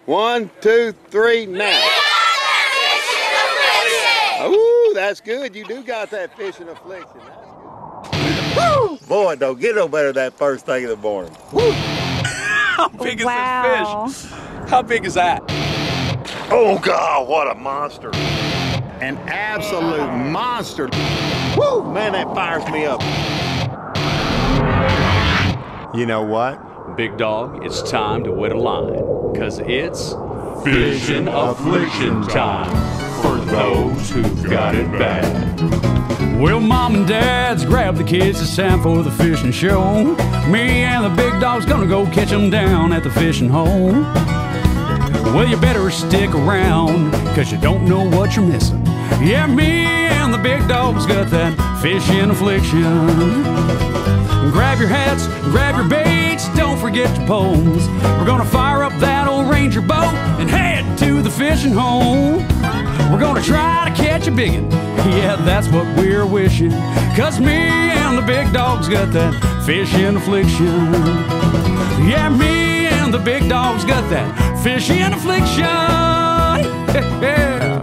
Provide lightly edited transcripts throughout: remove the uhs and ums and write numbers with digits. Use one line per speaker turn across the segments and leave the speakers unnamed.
1, 2, 3, now. Ooh, that's good. You do got that fishing affliction. That's good. Woo! Boy, don't get no better that first thing in the morning. Woo!
How big is this fish? How big is that?
Oh, God, what a monster. An absolute monster. Woo! Man, that fires me up.
You know what?
Big Dog, it's time to wet a line, because it's Fishin' Affliction time for those who've got it bad. Well, Mom and Dad's grabbed the kids, it's time for the fishing show. Me and the Big Dog's gonna go catch them down at the fishing hole. Well, you better stick around, cause you don't know what you're missing. Yeah, me and the Big Dog's got that fishing affliction. Grab your hats, grab your baits, don't forget your poles. We're gonna fire up that old Ranger boat and head to the fishing hole. We're gonna try to catch a biggin', yeah, that's what we're wishing. Cause me and the Big Dog's got that fishing affliction. Yeah, me and the Big Dog's got that fishing affliction. Yeah.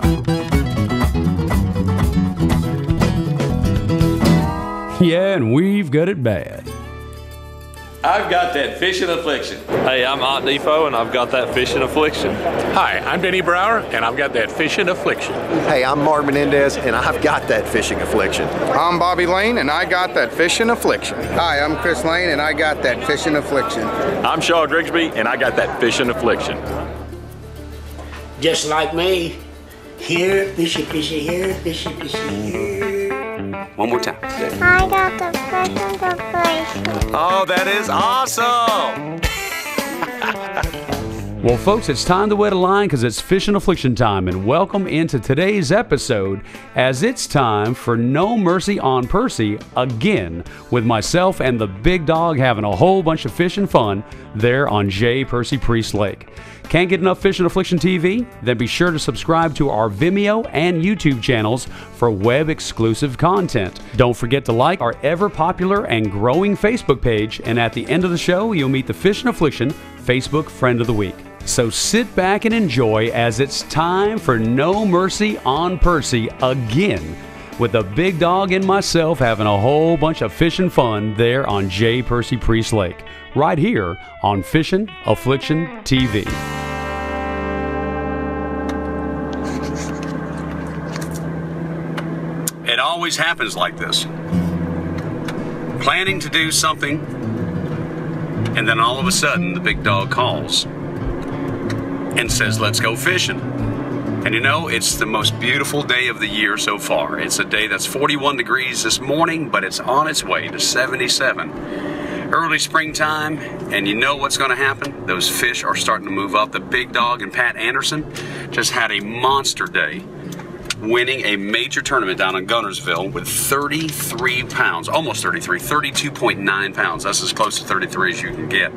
Yeah, and we've got it bad.
I've got that fishing affliction.
Hey, I'm Art Defo, and I've got that fishing affliction.
Hi, I'm Denny Brower, and I've got that fishing affliction.
Hey, I'm Mark Menendez, and I've got that fishing affliction.
I'm Bobby Lane, and I got that fishing affliction. Hi, I'm Chris Lane, and I got that fishing affliction.
I'm Shaw Grigsby, and I got that fishing affliction.
Just like me. Here, fishy, fishy, here, fishy, fishy, here.
One more time.
I got the fishing affliction.
Oh, that is awesome!
Well, folks, it's time to wet a line because it's fishing affliction time, and welcome into today's episode as it's time for No Mercy on Percy again, with myself and the Big Dog having a whole bunch of fishing fun there on Percy Priest Lake. Can't get enough Fishin' Affliction TV? Then be sure to subscribe to our Vimeo and YouTube channels for web-exclusive content. Don't forget to like our ever-popular and growing Facebook page, and at the end of the show, you'll meet the Fishin' Affliction Facebook Friend of the Week. So sit back and enjoy as it's time for No Mercy on Percy again, with the Big Dog and myself having a whole bunch of fishing fun there on Percy Priest Lake, right here on Fishin' Affliction TV. It always happens like this. Planning to do something, and then all of a sudden the Big Dog calls and says, let's go fishing. And you know, it's the most beautiful day of the year so far. It's a day that's 41 degrees this morning, but it's on its way to 77. Early springtime, and you know what's going to happen? Those fish are starting to move up. The Big Dog and Pat Anderson just had a monster day, winning a major tournament down in Gunnersville with 33 pounds, almost 33, 32.9 pounds. That's as close to 33 as you can get.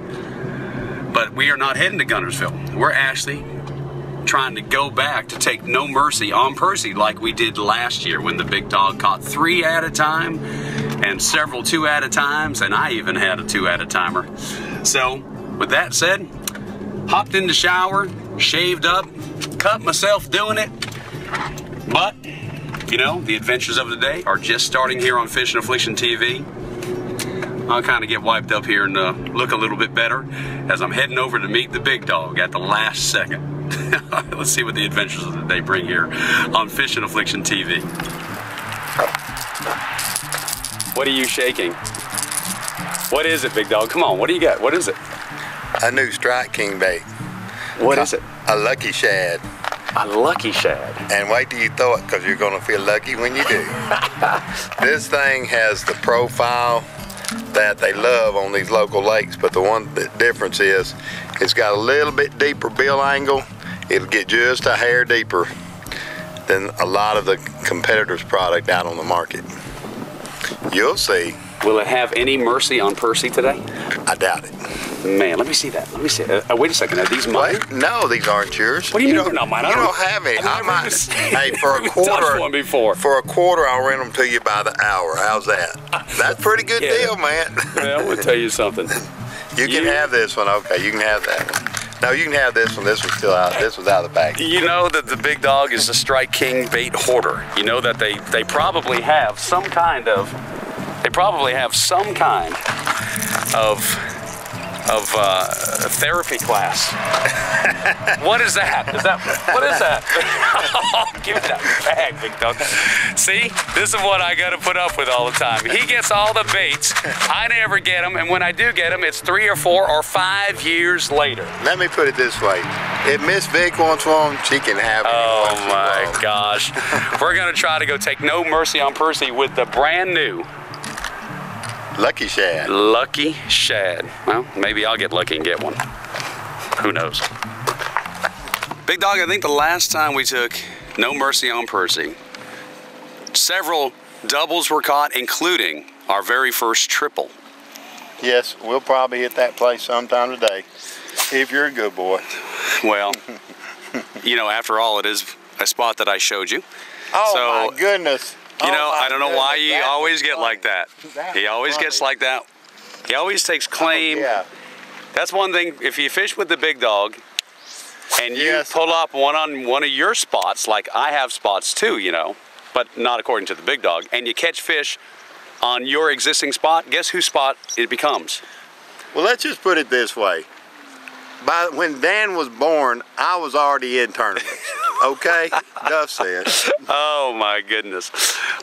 But we are not heading to Gunnersville. We're actually trying to go back to take No Mercy on Percy like we did last year when the Big Dog caught 3 at a time and several 2 at a times, and I even had a 2 at a timer. So with that said, hopped in the shower, shaved up, cut myself doing it. But, you know, the adventures of the day are just starting here on Fishin' Affliction TV. I'll kind of get wiped up here and look a little bit better as I'm heading over to meet the Big Dog at the last second. Let's see what the adventures of the day bring here on Fishin' Affliction TV. What are you shaking? What is it, Big Dog? Come on, what do you got? What is it?
A new Strike King bait.
What is it?
A lucky shad.
A lucky shad.
And wait till you throw it, because you're going to feel lucky when you do. This thing has the profile that they love on these local lakes, but the one difference is it's got a little bit deeper bill angle. It'll get just a hair deeper than a lot of the competitors' product out on the market. You'll see.
Will it have any mercy on Percy today?
I doubt it.
Man, let me see that. Let me see. Wait a second. Are these mine?
Wait, no, these aren't yours.
What do you mean they're not mine?
You don't have any. I might. Hey, for a
touched one before.
For a quarter, I'll rent them to you by the hour. How's that? That's a pretty good deal, man.
Well, I'm gonna tell you something.
You can have this one. Okay, you can have that one. No, you can have this one. This one's still out. This was out of the bag.
You know that the Big Dog is a Strike King bait hoarder. You know that they probably have some kind of therapy class. What is that? What is that? Give me that bag, Big Dog. See, this is what I got to put up with all the time. He gets all the baits. I never get them, and when I do get them, it's 3 or 4 or 5 years later.
Let me put it this way. If Miss Vic wants one, she can have it.
Oh my gosh. We're going to try to go take No Mercy on Percy with the brand new
Lucky Shad.
Lucky Shad. Well, maybe I'll get lucky and get one. Who knows? Big Dog, I think the last time we took No Mercy on Percy, several doubles were caught, including our very first triple.
Yes, we'll probably hit that place sometime today, if you're a good boy.
Well, you know, after all, it is a spot that I showed you.
Oh, my goodness.
You know, I don't know why you always get like that. He always gets like that. He always takes claim.
Yeah.
That's one thing. If you fish with the Big Dog and you pull up one on one of your spots, like I have spots too, you know, but not according to the Big Dog, and you catch fish on your existing spot, guess whose spot it becomes?
Well, let's just put it this way. When Dan was born, I was already in tournaments. Okay? Enough said.
Oh my goodness.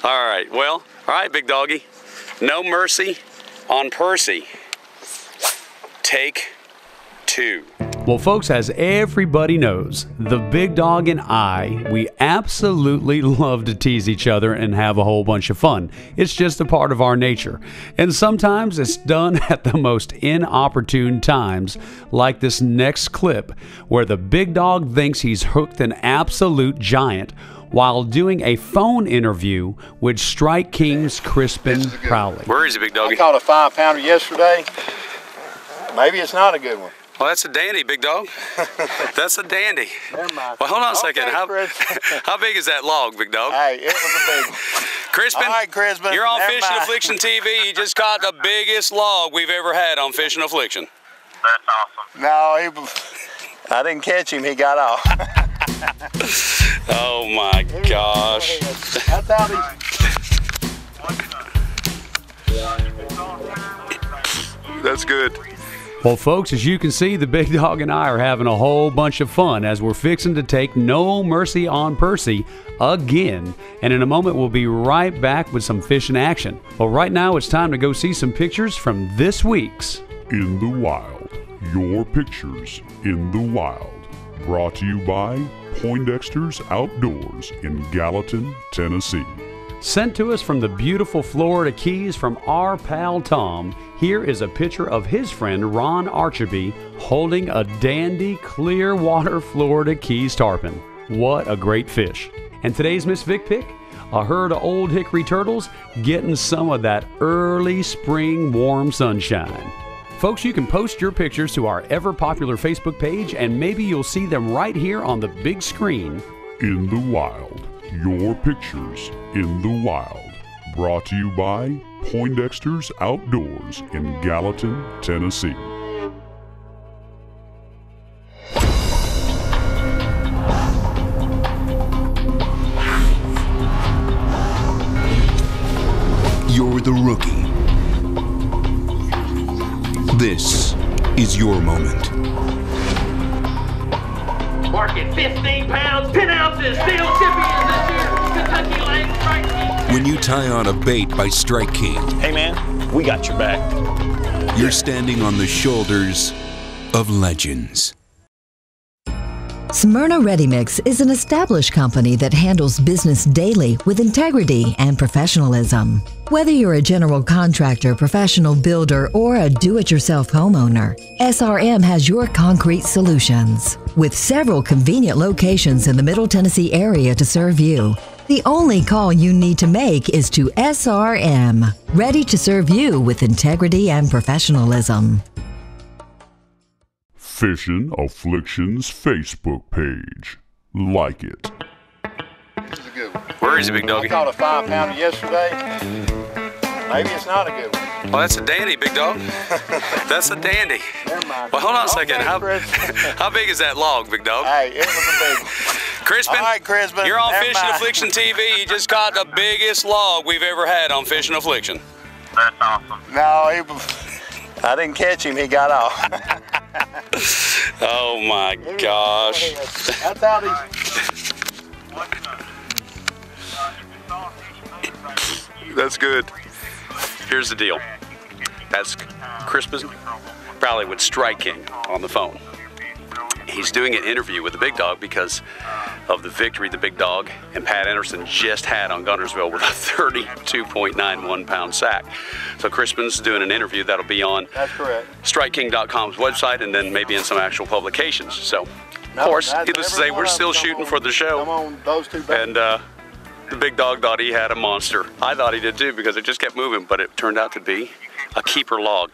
All right. Well, all right, Big Doggy. No Mercy on Percy. Take 2.
Well, folks, as everybody knows, the Big Dog and I, we absolutely love to tease each other and have a whole bunch of fun. It's just a part of our nature. And sometimes it's done at the most inopportune times, like this next clip, where the Big Dog thinks he's hooked an absolute giant while doing a phone interview with Strike King's Crispin Crowley.
Where is he, Big Doggy?
I caught a 5-pounder yesterday. Maybe it's not a good one.
Well, that's a dandy, Big Dog. That's a dandy.
Never mind.
Well, hold on a second.
Okay,
How big is that log, Big Dog?
Hey, it was a big one.
Crispin,
all right, Crispin,
you're on
never
Fishin'
mind.
Affliction TV. You just caught the biggest log we've ever had on Fishin' Affliction.
That's awesome. No, I didn't catch him. He got off.
Oh, my gosh.
That's how
That's good.
Well, folks, as you can see, the Big Dog and I are having a whole bunch of fun as we're fixing to take No Mercy on Percy again. And in a moment, we'll be right back with some fishing action. Well, right now, it's time to go see some pictures from this week's
In the Wild. Your pictures in the wild. Brought to you by Poindexter's Outdoors in Gallatin, Tennessee.
Sent to us from the beautiful Florida Keys from our pal Tom, here is a picture of his friend Ron Archerby holding a dandy Clearwater, Florida Keys tarpon. What a great fish. And today's Miss Vic pick, a herd of old hickory turtles getting some of that early spring warm sunshine. Folks, you can post your pictures to our ever-popular Facebook page, and maybe you'll see them right here on the big screen.
In the Wild. Your pictures in the wild. Brought to you by Poindexter's Outdoors in Gallatin, Tennessee.
You're the rookie. This is your moment.
Market 15 pounds, 10 ounces, steel champions this year, Kentucky Lane Strike King.
When you tie on a bait by Strike King,
hey man, we got your back.
You're standing on the shoulders of legends.
Smyrna Ready Mix is an established company that handles business daily with integrity and professionalism. Whether you're a general contractor, professional builder, or a do-it-yourself homeowner, SRM has your concrete solutions. With several convenient locations in the Middle Tennessee area to serve you, the only call you need to make is to SRM, ready to serve you with integrity and professionalism.
Fishin' Affliction's Facebook page. Like it.
This is a good one.
Where is he, Big Doggy?
I caught a 5-pounder yesterday. Maybe it's not a good one.
Well, that's a dandy, big dog. That's a dandy.
Never mind.
Well, hold on a second.
Okay,
How big is that log, big dog?
Hey, it was a big one.
Crispin,
all right, Crispin,
you're on
never
Fishin'
mind.
Affliction TV. You just caught the biggest log we've ever had on Fishin' Affliction.
That's awesome. No, I didn't catch him. He got off.
Oh my gosh.
That's how these.
That's good. Here's the deal. That's Crispin, probably with Strike King on the phone. He's doing an interview with the big dog because of the victory the big dog and Pat Anderson just had on Guntersville with a 32.91 pound sack. So Crispin's doing an interview that'll be on StrikeKing.com's website and then maybe in some actual publications. So, of course, needless to say, we're still shooting for the show. And the big dog thought he had a monster. I thought he did too because it just kept moving, but it turned out to be a keeper log.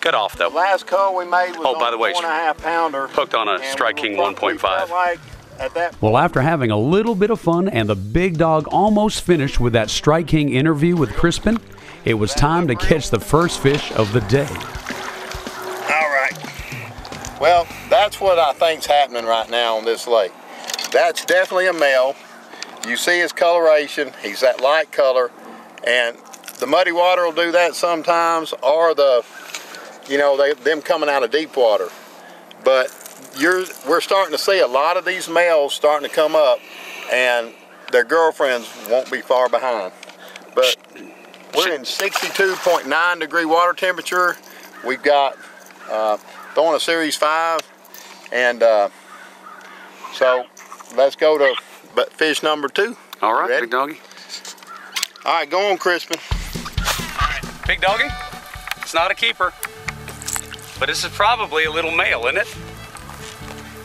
Good off though.
Last call we made was
by the way,
4.5 pounder.
Hooked on a Strike King 1.5.
Well, after having a little bit of fun and the big dog almost finished with that Strike King interview with Crispin, it was time to catch the first fish of the day.
All right. Well, that's what I think's happening right now on this lake. That's definitely a male. You see his coloration. He's that light color, and the muddy water will do that sometimes, or them coming out of deep water. But we're starting to see a lot of these males starting to come up, and their girlfriends won't be far behind. But we're in 62.9 degree water temperature. We've got throwing a Series 5, and so let's go to fish number 2.
All right, big doggy.
All right, go on, Crispin.
Big doggy, it's not a keeper, but this is probably a little male, isn't it?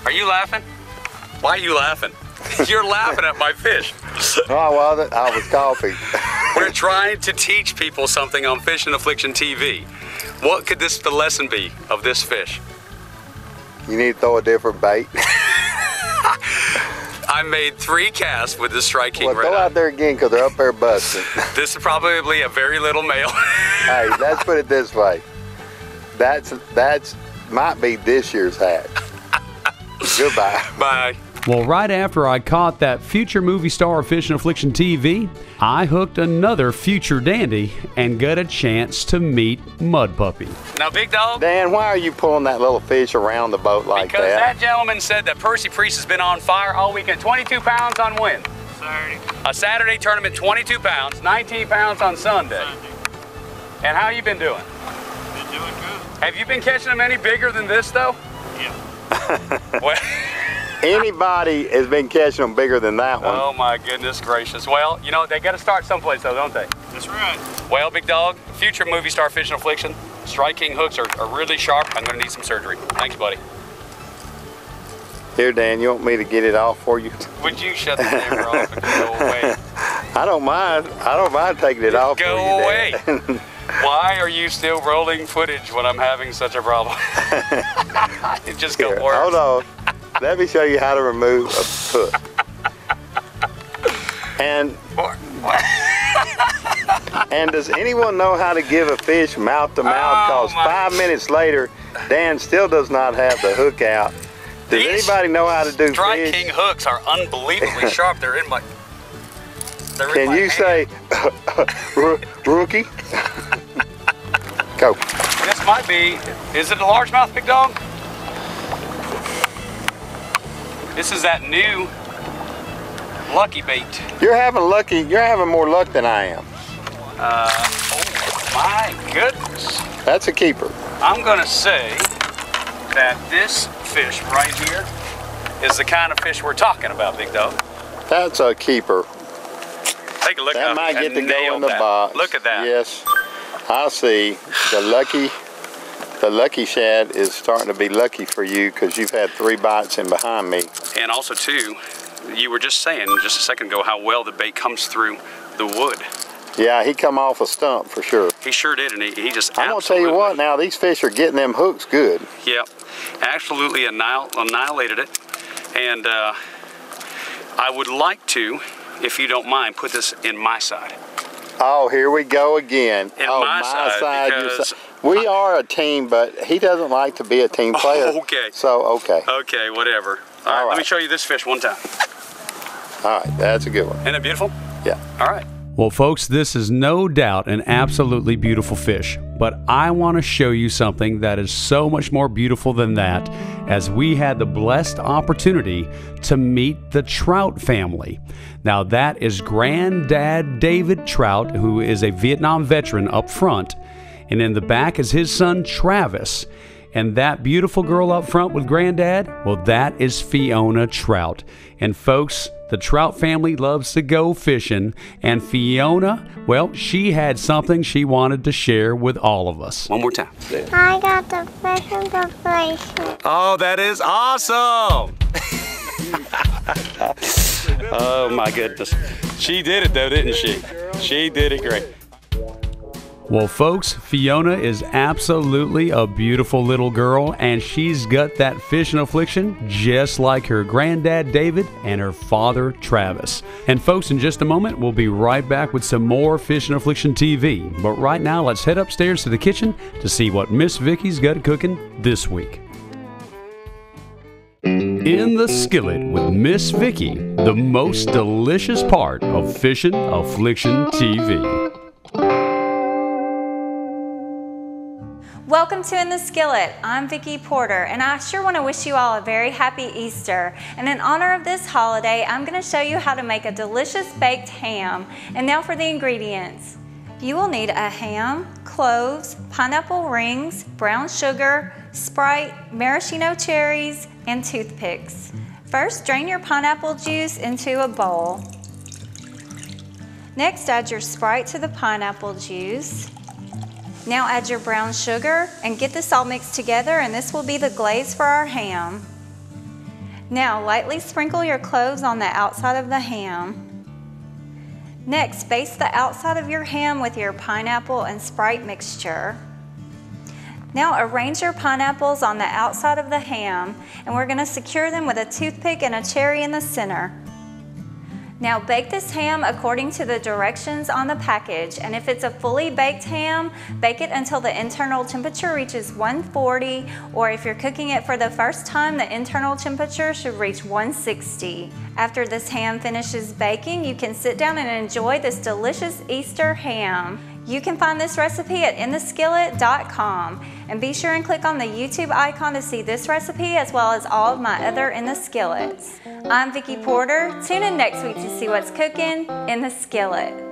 Are you laughing? Why are you laughing? You're laughing at my fish.
No, I wasn't. I was coughing.
We're trying to teach people something on Fishin' Affliction TV. What could the lesson be of this fish?
You need to throw a different bait.
I made 3 casts with the Strike King.
Well, go out there again because they're up there busting.
This is probably a very little male.
Hey, let's put it this way. That's might be this year's hatch. Goodbye.
Bye.
Well, right after I caught that future movie star of Fishin' Affliction TV, I hooked another future dandy and got a chance to meet Mud Puppy.
Now, big dog.
Dan, why are you pulling that little fish around the boat like
because that gentleman said that Percy Priest has been on fire all weekend. 22 pounds on when?
Saturday.
A Saturday tournament, 22 pounds, 19 pounds on Sunday. And how you been doing?
Been doing good.
Have you been catching them any bigger than this, though?
Yeah.
Well,
anybody has been catching them bigger than that one.
Oh my goodness gracious. Well, you know, they got to start someplace though, don't they?
That's right.
Well, big dog, future movie star Fishin' Affliction. Strike King hooks are really sharp. I'm going to need some surgery. Thanks, buddy.
Here, Dan, you want me to get it off for you?
Would you shut the camera off and go away?
I don't mind. I don't mind taking it off for you,
Go away.
Dan.
Why are you still rolling footage when I'm having such a problem? It just got worse.
Hold on. Let me show you how to remove a hook. And does anyone know how to give a fish mouth to mouth? Because 5 minutes later, Dan still does not have the hook out. Does anybody know how to do
Strike
fish?
King hooks are unbelievably sharp. They're in my.
Can you say rookie? Go.
This might be. Is it a largemouth, big dog? This is that new lucky bait.
You're having more luck than I am.
Oh my goodness.
That's a keeper.
I'm gonna say that this fish right here is the kind of fish we're talking about, big dog.
That's a keeper.
Take a look.
That might get to go in the box.
Look at that.
Yes, I see. The lucky shad is starting to be lucky for you because you've had 3 bites in behind me.
And also too, you were just saying just a second ago how well the bait comes through the wood.
Yeah, he come off a stump for sure.
He sure did, and he just
I'm gonna tell you what now, these fish are getting them hooks good.
Yep, absolutely annihilated it. And I would like to, if you don't mind, put this in my side.
Oh, here we go again.
And my side,
your
because
side. We are a team, but he doesn't like to be a team player.
Okay.
So, okay.
Okay, whatever. All right, let me show you this fish one time.
All right, that's a good one.
Isn't it beautiful?
Yeah.
All right.
Well, folks, this is no doubt an absolutely beautiful fish, but I want to show you something that is so much more beautiful than that, as we had the blessed opportunity to meet the Trout family. Now, that is Granddad David Trout, who is a Vietnam veteran up front, and in the back is his son Travis. And that beautiful girl up front with Granddad, well, that is Fiona Trout. And folks, the Trout family loves to go fishing, and Fiona, well, she had something she wanted to share with all of us.
One more time.
I got the Fishin' Affliction.
Oh, that is awesome! Oh my goodness. She did it though, didn't she? She did it great.
Well, folks, Fiona is absolutely a beautiful little girl, and she's got that Fishin' Affliction just like her granddad David and her father Travis. And folks, in just a moment, we'll be right back with some more Fishin' Affliction TV. But right now, let's head upstairs to the kitchen to see what Miss Vicky's got cooking this week. In the Skillet with Miss Vicky, the most delicious part of Fishin' Affliction TV.
Welcome to In the Skillet. I'm Vicki Porter, and I sure want to wish you all a very happy Easter. And in honor of this holiday, I'm going to show you how to make a delicious baked ham. And now for the ingredients. You will need a ham, cloves, pineapple rings, brown sugar, Sprite, maraschino cherries, and toothpicks. First, drain your pineapple juice into a bowl. Next, add your Sprite to the pineapple juice. Now add your brown sugar and get this all mixed together, and this will be the glaze for our ham. Now lightly sprinkle your cloves on the outside of the ham. Next, baste the outside of your ham with your pineapple and Sprite mixture. Now arrange your pineapples on the outside of the ham, and we're going to secure them with a toothpick and a cherry in the center. Now bake this ham according to the directions on the package, and if it's a fully baked ham, bake it until the internal temperature reaches 140, or if you're cooking it for the first time, the internal temperature should reach 160. After this ham finishes baking, you can sit down and enjoy this delicious Easter ham. You can find this recipe at intheskillet.com, and be sure and click on the YouTube icon to see this recipe as well as all of my other In the Skillets. I'm Vicki Porter. Tune in next week to see what's cooking in the skillet.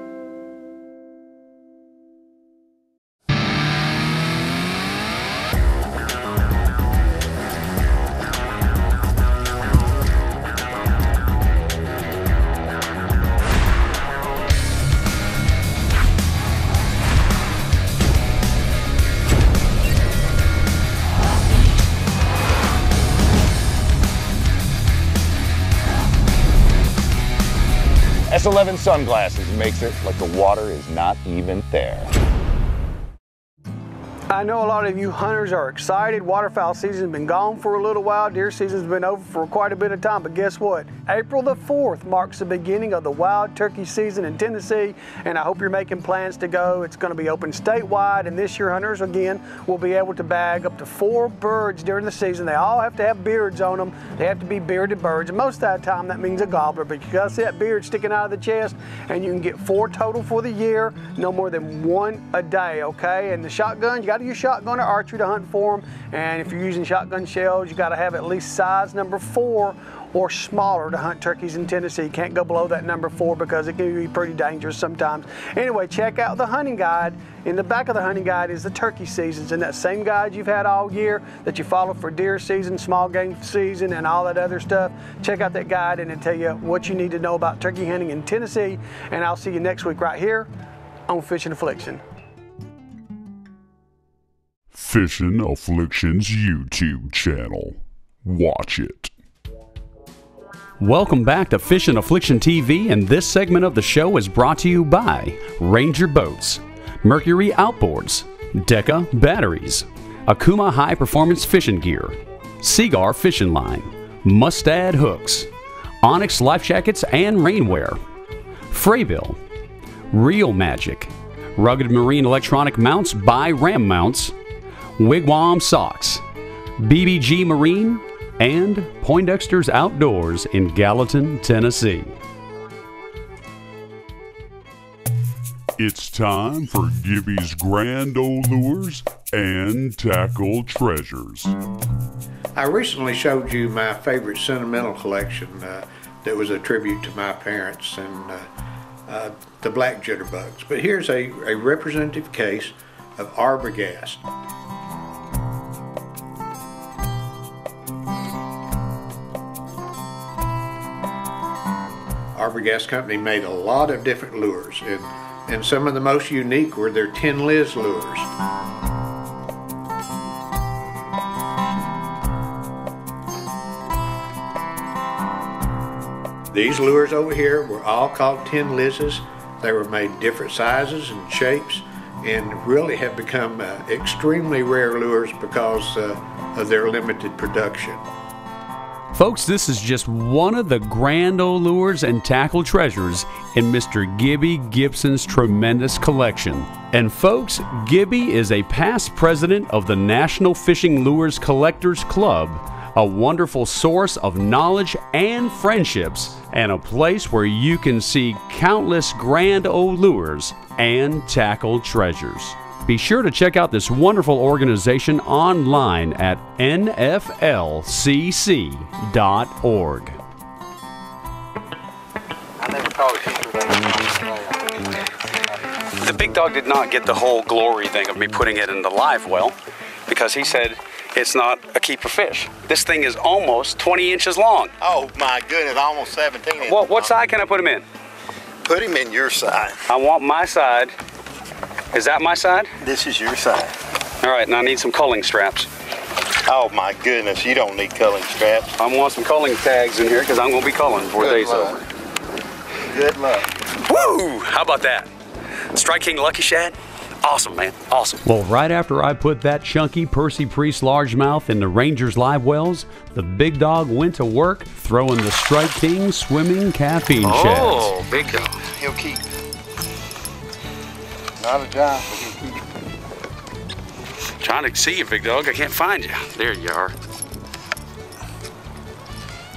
S11 sunglasses makes it like the water is not even there.
I know a lot of you hunters are excited. Waterfowl season's been gone for a little while. Deer season's been over for quite a bit of time, but guess what? April the 4th marks the beginning of the wild turkey season in Tennessee, and I hope you're making plans to go. It's going to be open statewide, and this year hunters, again, will be able to bag up to 4 birds during the season. They all have to have beards on them. They have to be bearded birds, and most of the time that means a gobbler, but you got to see that beard sticking out of the chest, and you can get 4 total for the year, no more than 1 a day, okay? And the shotgun, you got to use shotgun or archery to hunt for them, and if you're using shotgun shells, you got to have at least size number 4 or smaller to hunt turkeys in Tennessee. You can't go below that number 4 because it can be pretty dangerous sometimes. Anyway, check out the hunting guide. In the back of the hunting guide is the turkey seasons, and that same guide you've had all year that you follow for deer season, small game season, and all that other stuff. Check out that guide, and it'll tell you what you need to know about turkey hunting in Tennessee, and I'll see you next week right here on Fishin' Affliction.
Fishin' Affliction's YouTube channel. Watch it.
Welcome back to Fishin' Affliction TV, and this segment of the show is brought to you by Ranger Boats, Mercury Outboards, Deca Batteries, Akuma High Performance Fishing Gear, Seagar Fishing Line, Mustad Hooks, Onyx Life Jackets and Rainwear, Fraybill, Real Magic, Rugged Marine Electronic Mounts by Ram Mounts, Wigwam Socks, BBG Marine, and Poindexter's Outdoors in Gallatin, Tennessee.
It's time for Gibby's Grand Old Lures and Tackle Treasures.
I recently showed you my favorite sentimental collection that was a tribute to my parents and the black jitterbugs. But here's a representative case of Arbogast. Arbogast Company made a lot of different lures, and some of the most unique were their Tin Liz lures. These lures over here were all called Tin Liz's. They were made different sizes and shapes and really have become extremely rare lures because of their limited production.
Folks, this is just one of the grand old lures and tackle treasures in Mr. Gibby Gibson's tremendous collection. And folks, Gibby is a past president of the National Fishing Lures Collectors Club, a wonderful source of knowledge and friendships, and a place where you can see countless grand old lures and tackle treasures. Be sure to check out this wonderful organization online at nflcc.org.
The big dog did not get the whole glory thing of me putting it in the live well because he said it's not a keeper fish. This thing is almost 20 inches long.
Oh my goodness, almost 17 inches.
Well, what side can I put him in?
Put him in your side.
I want my side. Is that my side?
This is your side.
All right, now I need some culling straps.
Oh my goodness, you don't need culling straps.
I want some culling tags in here because I'm going to be culling before the day's over.
Good luck.
Woo! How about that? Strike King Lucky Shad? Awesome, man. Awesome.
Well, right after I put that chunky Percy Priest largemouth in the Ranger's live wells, the big dog went to work throwing the Strike King swimming caffeine shads.
Oh, big dog.
He'll keep. Not a job, but he'll keep.
Trying to see you, big dog. I can't find you. There you are.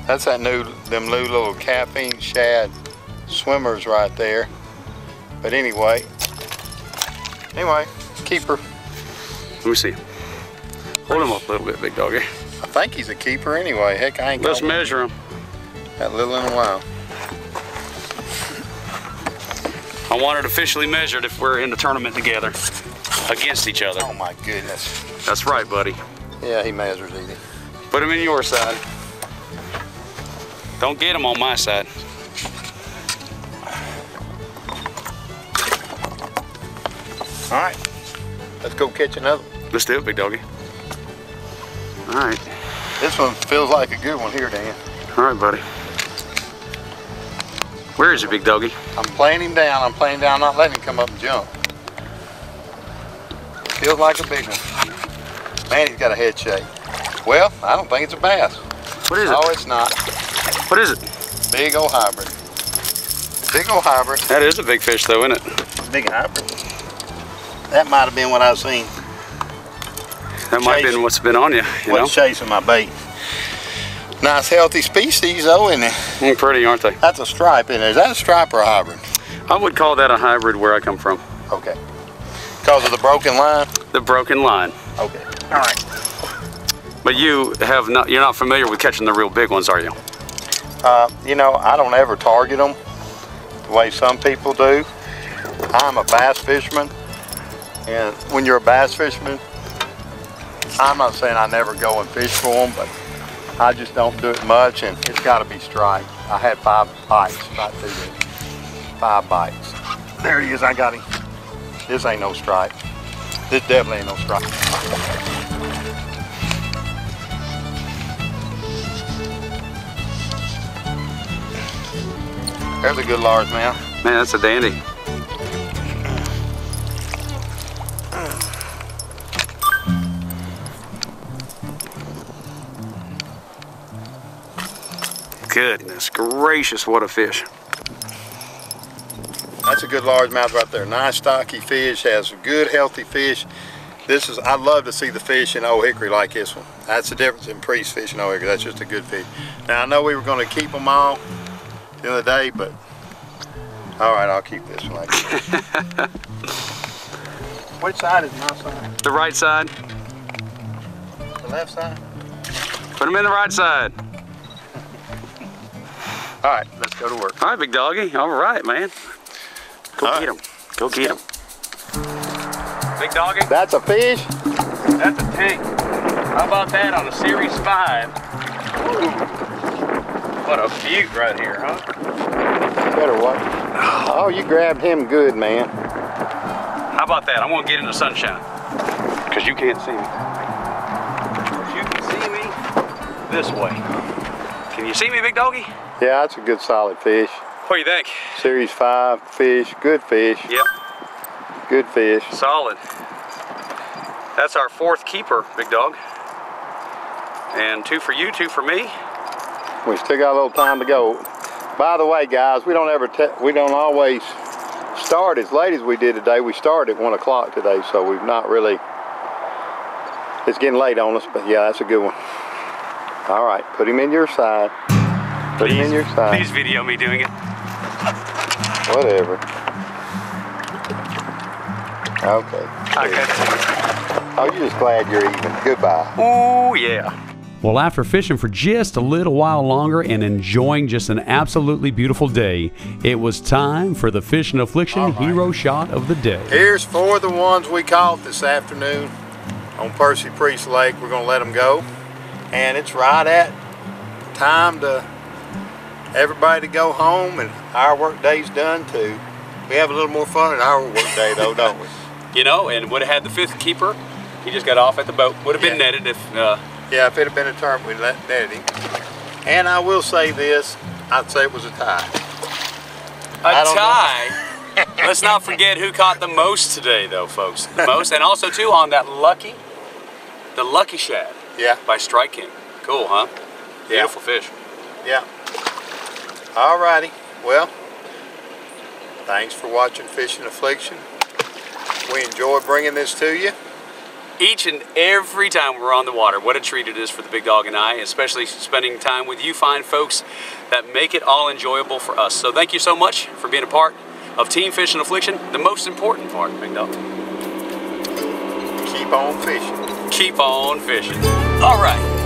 That's them new little caffeine shad swimmers right there. But anyway, keeper.
Let me see. Hold him up a little bit, big doggy.
I think he's a keeper anyway. Heck, I ain't
Let's measure him.
That little in a while.
I want it officially measured if we're in the tournament together against each other.
Oh my goodness.
That's right, buddy.
Yeah, he measures easy.
Put him in your side. Don't get him on my side.
All right, let's go catch another one.
Let's do it, big doggy. All right.
This one feels like a good one here, Dan.
All right, buddy. Where is he, big doggy?
I'm playing him down. I'm playing down, not letting him come up and jump. Feels like a big one. Man, he's got a head shape. Well, I don't think it's a bass.
What is it?
Oh, it's not.
What is it?
Big old hybrid. Big old hybrid.
That is a big fish, though, isn't it?
Big hybrid. That might have been what I've seen.
That might have been what's been on you, you know?
What's chasing my bait. Nice healthy species though, isn't it?
Pretty, aren't they?
That's a stripe in there. Is that a stripe or a hybrid?
I would call that a hybrid where I come from.
Okay. Because of the broken line?
The broken line.
Okay. All right.
But you're not familiar with catching the real big ones, are you?
You know, I don't ever target them the way some people do. I'm a bass fisherman, and when you're a bass fisherman, I'm not saying I never go and fish for them, but I just don't do it much, and it's got to be striped. I had 5 bites, not 2 days. 5 bites. There he is, I got him. This ain't no stripe. This definitely ain't no stripe. There's a good largemouth.
Man, that's a dandy. Goodness gracious, what a fish.
That's a good largemouth right there. Nice stocky fish, has good healthy fish. I love to see the fish in Old Hickory like this one. That's the difference in Priest fish and Old Hickory. That's just a good fish. Now I know we were going to keep them all the other day, but all right, I'll keep this one like this. Which side is my side?
The right side.
The left side?
Put them in the right side.
All right, let's go to work.
All right, big doggy. All right, man. Go get him. Go get him. Big doggy.
That's a fish?
That's a tank. How about that on a Series 5? Ooh. What a beaut right here, huh?
Better watch. Oh, you grabbed him good, man.
How about that? I'm gonna get in the sunshine. Because you can't see me. Because you can see me this way. Can you see me, big doggy?
Yeah, that's a good solid fish.
What do you think?
Series 5 fish, good fish.
Yep.
Good fish.
Solid. That's our 4th keeper, big dog. And 2 for you, 2 for me.
We still got a little time to go. By the way, guys, we don't always start as late as we did today. We started at 1 o'clock today, so we've not really. It's getting late on us, but yeah, that's a good one. All right, put him in your side. Put him in your side.
Please video me doing it.
Whatever. Okay. Oh, you're just glad you're even. Goodbye.
Oh, yeah.
Well, after fishing for just a little while longer and enjoying just an absolutely beautiful day, it was time for the Fishin' Affliction hero shot of the day.
Here's 4 of the ones we caught this afternoon on Percy Priest Lake. We're going to let them go. And it's right at time to everybody to go home, and our work day's done too. We have a little more fun in our work day though, don't we?
You know, and would have had the 5th keeper. He just got off at the boat. Would have been netted if...
yeah, if it had been a term, we'd let netted him. And I will say this, I'd say it was a tie.
A tie? Let's not forget who caught the most today though, folks. The most, and also too on that lucky shad.
Yeah.
By Strike King. Cool, huh? Beautiful fish.
Yeah. Alrighty. Well, thanks for watching Fishin' Affliction. We enjoy bringing this to you.
Each and every time we're on the water, what a treat it is for the big dog and I, especially spending time with you fine folks that make it all enjoyable for us. So thank you so much for being a part of Team Fishin' Affliction, the most important part, big dog.
Keep on fishing.
Keep on fishing. All right.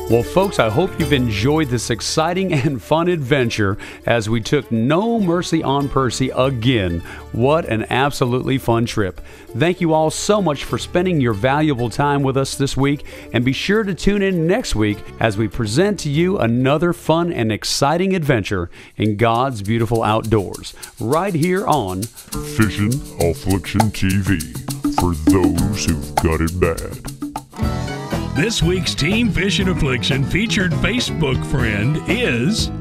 Well, folks, I hope you've enjoyed this exciting and fun adventure as we took no mercy on Percy again. What an absolutely fun trip. Thank you all so much for spending your valuable time with us this week, and be sure to tune in next week as we present to you another fun and exciting adventure in God's beautiful outdoors, right here on
Fishin' Affliction TV, for those who've got it bad.
This week's Team Fishin' Affliction featured Facebook friend is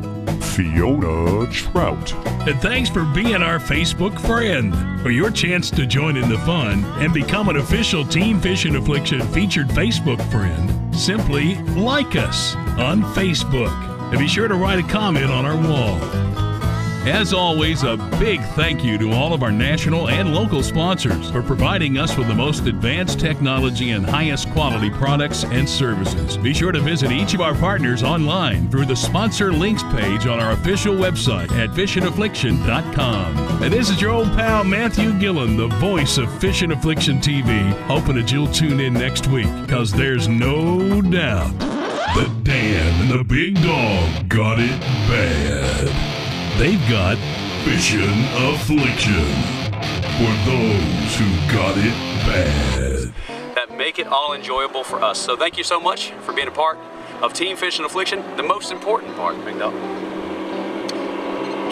Fiona Trout.
And thanks for being our Facebook friend. For your chance to join in the fun and become an official Team Fishin' Affliction featured Facebook friend, simply like us on Facebook. And be sure to write a comment on our wall. As always, a big thank you to all of our national and local sponsors for providing us with the most advanced technology and highest quality products and services. Be sure to visit each of our partners online through the sponsor links page on our official website at fishingaffliction.com. And this is your old pal Matthew Gillen, the voice of Fishin' Affliction TV, hoping that you'll tune in next week, because there's no doubt that Dan and the big dog got it bad. They've got Fishin' Affliction for those who got it bad.
That make it all enjoyable for us. So thank you so much for being a part of Team Fishin' Affliction, the most important part, big dog.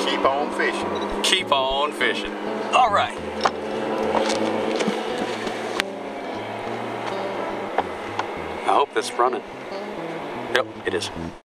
Keep on fishing.
Keep on fishing. All right. I hope that's running. Yep, it is.